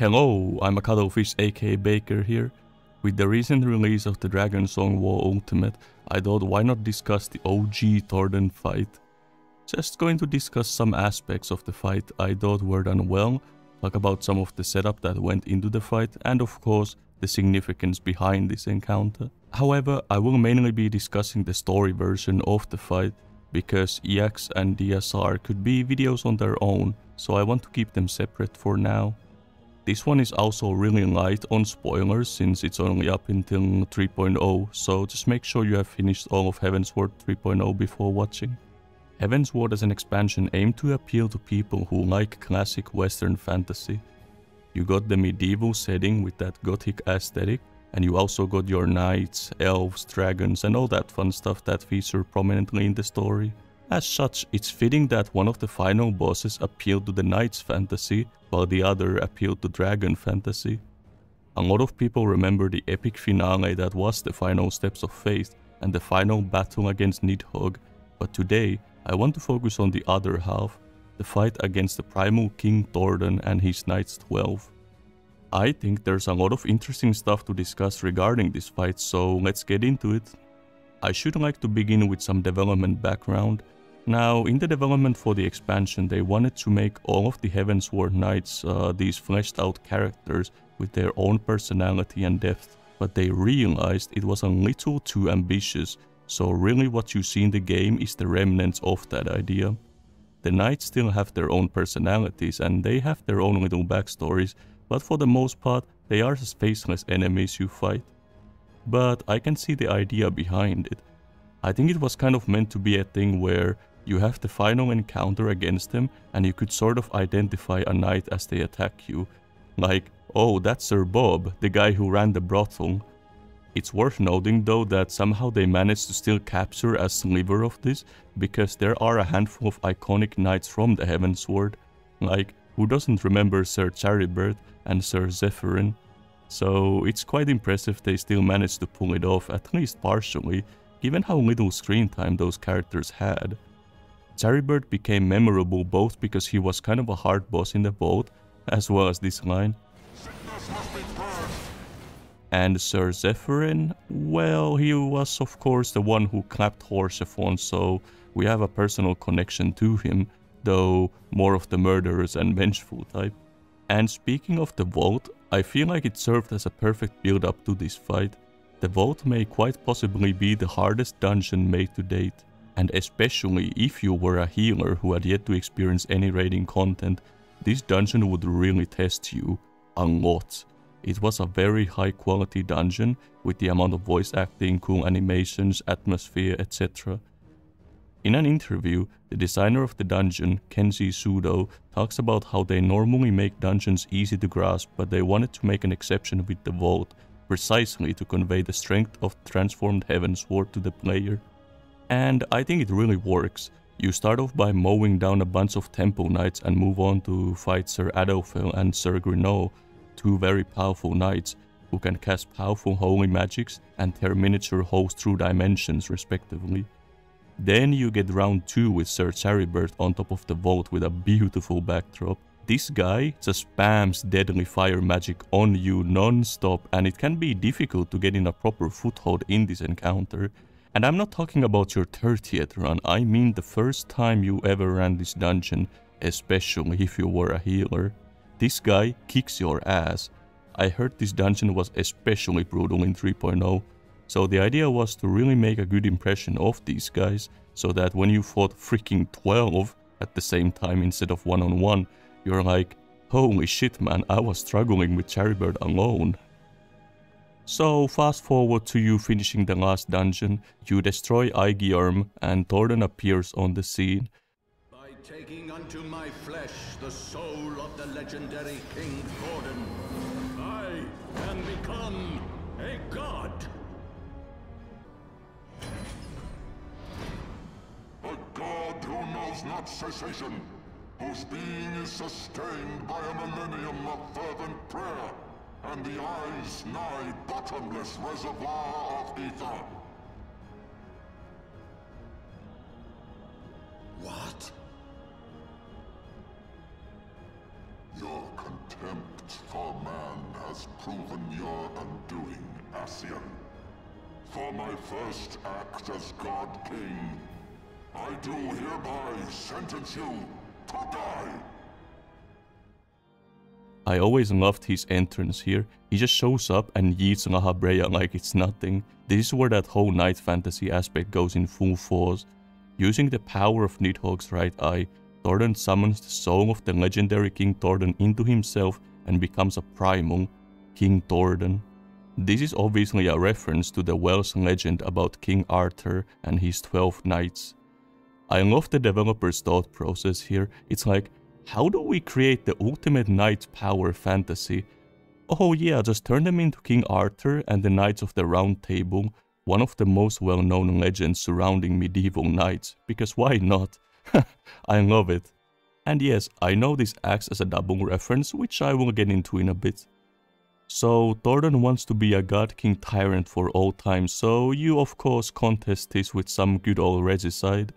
Hello, I'm Imacuttlefish aka Baker here. With the recent release of the Dragon Song War Ultimate, I thought why not discuss the OG Thordan fight. Just going to discuss some aspects of the fight I thought were done well, talk about some of the setup that went into the fight, and of course the significance behind this encounter. However, I will mainly be discussing the story version of the fight, because EX and DSR could be videos on their own, so I want to keep them separate for now. This one is also really light on spoilers since it's only up until 3.0, so just make sure you have finished all of Heavensward 3.0 before watching. Heavensward as an expansion aimed to appeal to people who like classic Western fantasy. You got the medieval setting with that gothic aesthetic, and you also got your knights, elves, dragons and all that fun stuff that feature prominently in the story. As such, it's fitting that one of the final bosses appealed to the knights fantasy, while the other appealed to dragon fantasy. A lot of people remember the epic finale that was the final steps of faith and the final battle against Nidhogg, but today I want to focus on the other half, the fight against the primal King Thordan and his Knights 12. I think there's a lot of interesting stuff to discuss regarding this fight, so let's get into it. I should like to begin with some development background. Now, in the development for the expansion, they wanted to make all of the Heavensward Knights these fleshed out characters with their own personality and depth, but they realized it was a little too ambitious, so really what you see in the game is the remnants of that idea. The Knights still have their own personalities and they have their own little backstories, but for the most part, they are as faceless enemies you fight. But I can see the idea behind it. I think it was kind of meant to be a thing where you have the final encounter against them and you could sort of identify a knight as they attack you. Like, oh, that's Sir Bob, the guy who ran the brothel. It's worth noting though that somehow they managed to still capture a sliver of this, because there are a handful of iconic knights from the Heavensward. Like, who doesn't remember Sir Charibert and Sir Zephyrin? So it's quite impressive they still managed to pull it off, at least partially, given how little screen time those characters had. Charibert became memorable both because he was kind of a hard boss in the vault, as well as this line. And Sir Zephyrin, well, he was of course the one who clapped Horsephone, so we have a personal connection to him, though more of the murderous and vengeful type. And speaking of the vault, I feel like it served as a perfect build-up to this fight. The vault may quite possibly be the hardest dungeon made to date, and especially if you were a healer who had yet to experience any raiding content, this dungeon would really test you a lot. It was a very high quality dungeon with the amount of voice acting, cool animations, atmosphere, etc. In an interview, the designer of the dungeon, Kenji Sudo, talks about how they normally make dungeons easy to grasp, but they wanted to make an exception with the vault, precisely to convey the strength of transformed Heavensward to the player. And I think it really works. You start off by mowing down a bunch of Temple Knights and move on to fight Sir Adolfel and Sir Grineau, two very powerful knights who can cast powerful holy magics and tear miniature holes through dimensions respectively. Then you get round 2 with Sir Charibert on top of the vault with a beautiful backdrop. This guy just spams deadly fire magic on you non-stop, and it can be difficult to get in a proper foothold in this encounter. And I'm not talking about your 30th run, I mean the first time you ever ran this dungeon, especially if you were a healer. This guy kicks your ass. I heard this dungeon was especially brutal in 3.0, so the idea was to really make a good impression of these guys, so that when you fought freaking 12 at the same time instead of one-on-one, you're like, holy shit man, I was struggling with Charibert alone. So fast forward to you finishing the last dungeon, you destroy Aegirm and Thordan appears on the scene. By taking unto my flesh the soul of the legendary King Thordan, I can become a god. A god who knows not cessation, whose being is sustained by a millennium of fervent prayer, and the eye's nigh bottomless reservoir of ether. What? Your contempt for man has proven your undoing, Ascian. For my first act as God King, I do hereby sentence you to die. I always loved his entrance here. He just shows up and yeets Lahabrea like it's nothing. This is where that whole night fantasy aspect goes in full force. Using the power of Nidhogg's right eye, Thordan summons the soul of the legendary King Thordan into himself and becomes a primal, King Thordan. This is obviously a reference to the Welsh legend about King Arthur and his 12 knights. I love the developer's thought process here. It's like, how do we create the ultimate knight power fantasy? Oh yeah, just turn them into King Arthur and the Knights of the Round Table, one of the most well-known legends surrounding medieval knights, because why not? I love it. And yes, I know this acts as a double reference, which I will get into in a bit. So, Thordan wants to be a God King tyrant for all time, so you of course contest this with some good old regicide.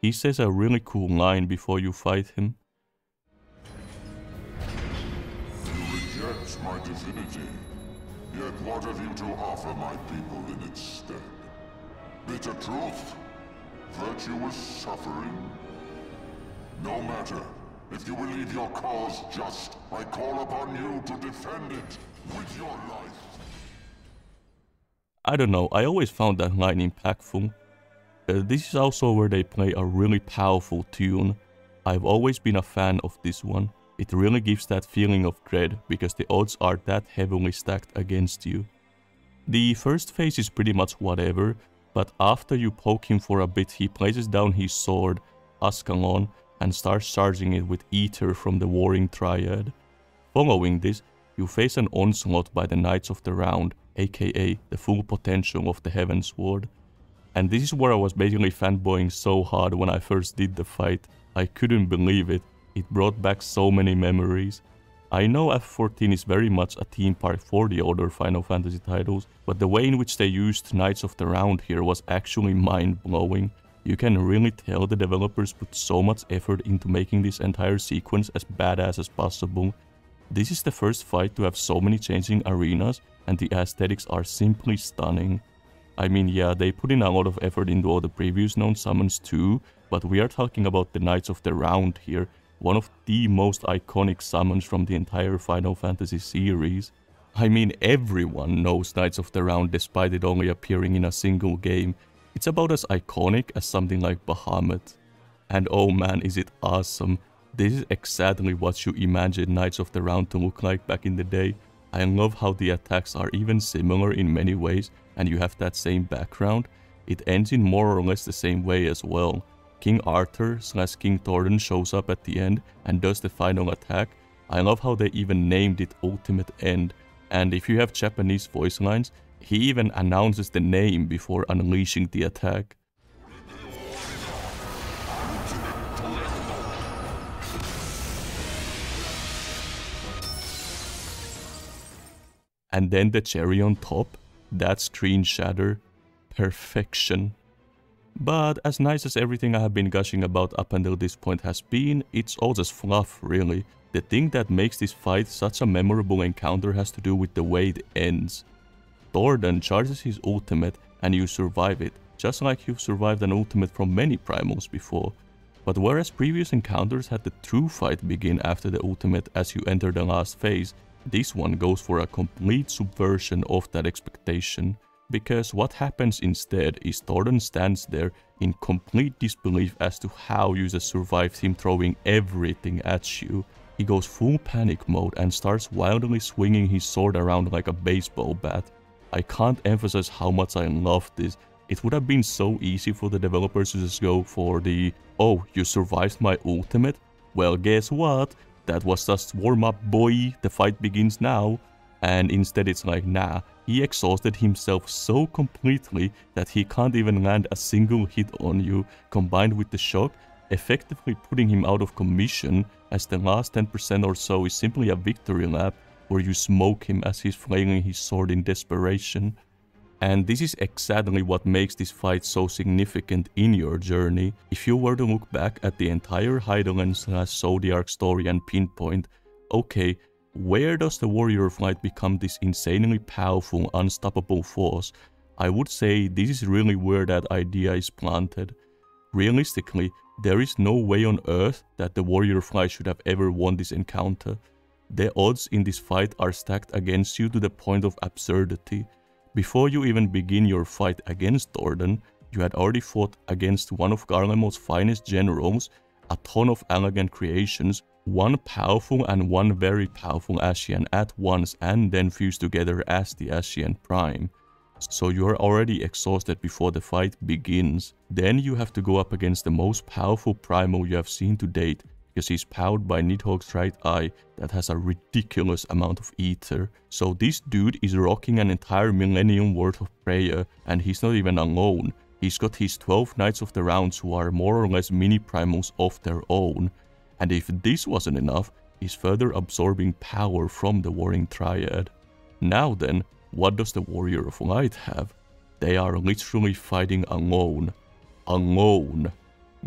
He says a really cool line before you fight him. My divinity, yet what have you to offer my people in its stead? Bitter truth? Virtuous suffering? No matter. If you believe your cause just, I call upon you to defend it with your life. I don't know, I always found that line impactful. This is also where they play a really powerful tune. I've always been a fan of this one. It really gives that feeling of dread, because the odds are that heavily stacked against you. The first phase is pretty much whatever, but after you poke him for a bit, he places down his sword, Ascalon, and starts charging it with Ether from the Warring Triad. Following this, you face an onslaught by the Knights of the Round, aka the full potential of the Heavensward. And this is where I was basically fanboying so hard when I first did the fight. I couldn't believe it. It brought back so many memories. I know FF14 is very much a theme park for the older Final Fantasy titles, but the way in which they used Knights of the Round here was actually mind-blowing. You can really tell the developers put so much effort into making this entire sequence as badass as possible. This is the first fight to have so many changing arenas, and the aesthetics are simply stunning. I mean, yeah, they put in a lot of effort into all the previous known summons too, but we are talking about the Knights of the Round here, one of the most iconic summons from the entire Final Fantasy series. I mean, everyone knows Knights of the Round despite it only appearing in a single game. It's about as iconic as something like Bahamut. And oh man, is it awesome. This is exactly what you imagine Knights of the Round to look like back in the day. I love how the attacks are even similar in many ways, and you have that same background. It ends in more or less the same way as well. King Arthur / King Thordan shows up at the end and does the final attack. I love how they even named it Ultimate End, and if you have Japanese voice lines, he even announces the name before unleashing the attack. And then the cherry on top, that screen shatter, perfection. But as nice as everything I have been gushing about up until this point has been, it's all just fluff really. The thing that makes this fight such a memorable encounter has to do with the way it ends. Thordan charges his ultimate and you survive it, just like you've survived an ultimate from many primals before. But whereas previous encounters had the true fight begin after the ultimate as you enter the last phase, this one goes for a complete subversion of that expectation. Because what happens instead is Thordan stands there in complete disbelief as to how you just survived him throwing everything at you. He goes full panic mode and starts wildly swinging his sword around like a baseball bat. I can't emphasize how much I love this. It would have been so easy for the developers to just go for the, oh, you survived my ultimate? Well, guess what? That was just warm up, boy, the fight begins now. And instead it's like, nah, he exhausted himself so completely that he can't even land a single hit on you, combined with the shock, effectively putting him out of commission, as the last 10% or so is simply a victory lap where you smoke him as he's flailing his sword in desperation. And this is exactly what makes this fight so significant in your journey. If you were to look back at the entire Heidelin / Zodiac story and pinpoint, okay, where does the Warrior of Light become this insanely powerful, unstoppable force? I would say this is really where that idea is planted. Realistically, there is no way on Earth that the Warrior of Light should have ever won this encounter. The odds in this fight are stacked against you to the point of absurdity. Before you even begin your fight against Thordan, you had already fought against one of Garlemald's finest generals, a ton of elegant creations, one powerful and one very powerful Ascian at once, and then fused together as the Ascian Prime. So you are already exhausted before the fight begins. Then you have to go up against the most powerful primal you have seen to date, because he's powered by Nidhogg's right eye that has a ridiculous amount of ether. So this dude is rocking an entire millennium worth of prayer, and he's not even alone. He's got his 12 Knights of the Rounds who are more or less mini primals of their own. And if this wasn't enough, he's further absorbing power from the Warring Triad. Now then, what does the Warrior of Light have? They are literally fighting alone. Alone.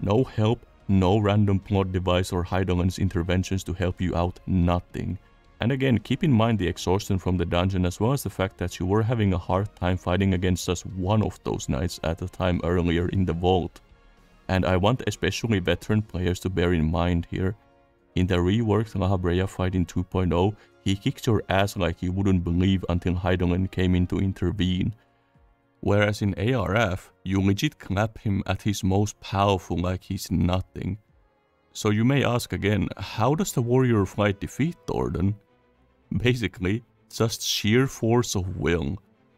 No help, no random plot device or Heidelberg's interventions to help you out, nothing. And again, keep in mind the exhaustion from the dungeon as well as the fact that you were having a hard time fighting against just one of those knights at a time earlier in the vault. And I want especially veteran players to bear in mind here. In the reworked La Habrea fight in 2.0, he kicked your ass like you wouldn't believe until Heidelberg came in to intervene. Whereas in ARF, you legit clap him at his most powerful like he's nothing. So you may ask again, how does the Warrior of Light defeat Thordan? Basically, just sheer force of will.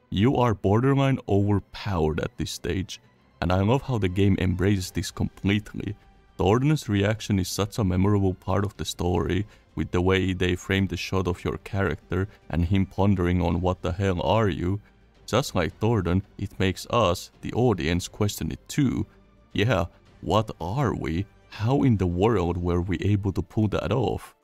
You are borderline overpowered at this stage, and I love how the game embraces this completely. Thordan's reaction is such a memorable part of the story, with the way they frame the shot of your character and him pondering on what the hell are you. Just like Thordan, it makes us, the audience, question it too. Yeah, what are we? How in the world were we able to pull that off?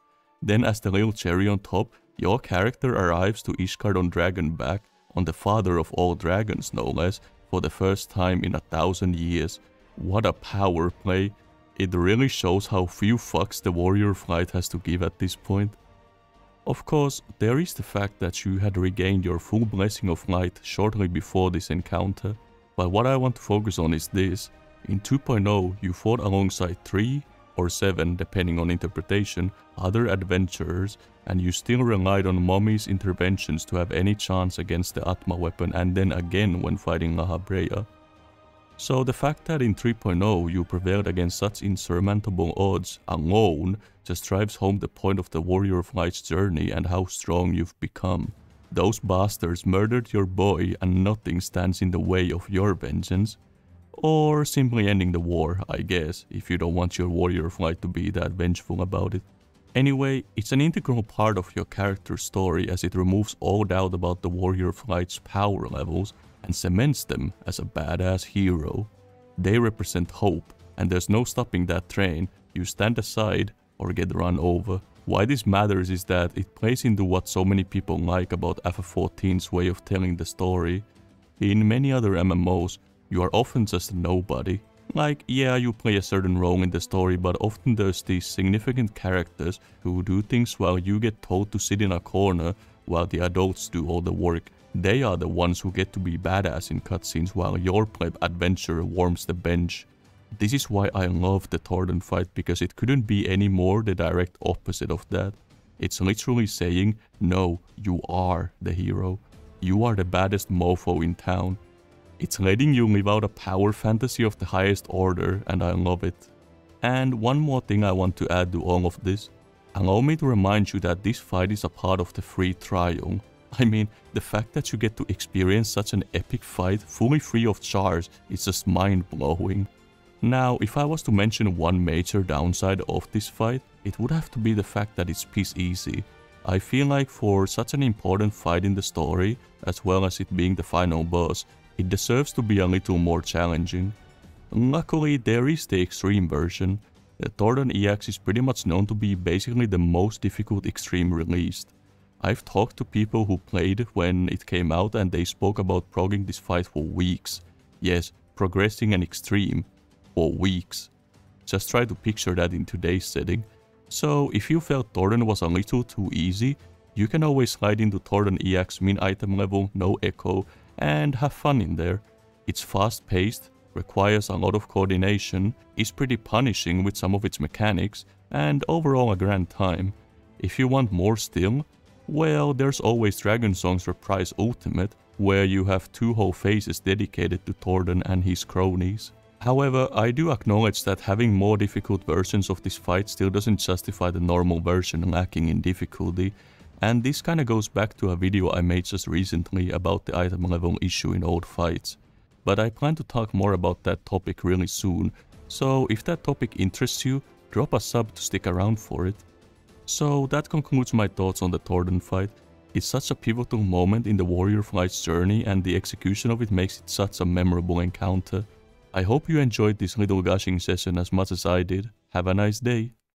Then as the little cherry on top, your character arrives to Ishgard on Dragonback, on the father of all dragons no less, for the first time in 1,000 years. What a power play. It really shows how few fucks the Warrior of Light has to give at this point. Of course, there is the fact that you had regained your full Blessing of Light shortly before this encounter, but what I want to focus on is this. In 2.0, you fought alongside 3 or 7, depending on interpretation, other adventurers, and you still relied on Mommy's interventions to have any chance against the Atma weapon and then again when fighting La Habrea. So the fact that in 3.0 you prevailed against such insurmountable odds alone just drives home the point of the Warrior of Light's journey and how strong you've become. Those bastards murdered your boy and nothing stands in the way of your vengeance. Or simply ending the war, I guess, if you don't want your Warrior of Light to be that vengeful about it. Anyway, it's an integral part of your character's story as it removes all doubt about the Warrior of Light's power levels and cements them as a badass hero. They represent hope, and there's no stopping that train. You stand aside or get run over. Why this matters is that it plays into what so many people like about FF14's way of telling the story. In many other MMOs, you are often just a nobody. Like, yeah, you play a certain role in the story, but often there's these significant characters who do things while you get told to sit in a corner while the adults do all the work. They are the ones who get to be badass in cutscenes while your pleb adventurer warms the bench. This is why I love the Thordan fight, because it couldn't be any more the direct opposite of that. It's literally saying, no, you are the hero. You are the baddest mofo in town. It's letting you live out a power fantasy of the highest order, and I love it. And one more thing I want to add to all of this. Allow me to remind you that this fight is a part of the free trial. I mean, the fact that you get to experience such an epic fight fully free of charge is just mind-blowing. Now, if I was to mention one major downside of this fight, it would have to be the fact that it's piece easy. I feel like for such an important fight in the story, as well as it being the final boss, it deserves to be a little more challenging. Luckily, there is the extreme version. The Thordan EX is pretty much known to be basically the most difficult extreme released. I've talked to people who played when it came out and they spoke about progging this fight for weeks. Yes, progressing an extreme for weeks. Just try to picture that in today's setting. So if you felt Thordan was a little too easy, You can always slide into Thordan EX min item level, no echo, and have fun in there. It's fast paced, requires a lot of coordination, is pretty punishing with some of its mechanics, and overall a grand time. If you want more still, well, there's always Dragonsong's Reprise Ultimate, where you have 2 whole phases dedicated to Thordan and his cronies. However, I do acknowledge that having more difficult versions of this fight still doesn't justify the normal version lacking in difficulty, and this kinda goes back to a video I made just recently about the item level issue in old fights. But I plan to talk more about that topic really soon, so if that topic interests you, drop a sub to stick around for it. So that concludes my thoughts on the Thordan fight. It's such a pivotal moment in the warrior flight's journey, and the execution of it makes it such a memorable encounter. I hope you enjoyed this little gushing session as much as I did. Have a nice day.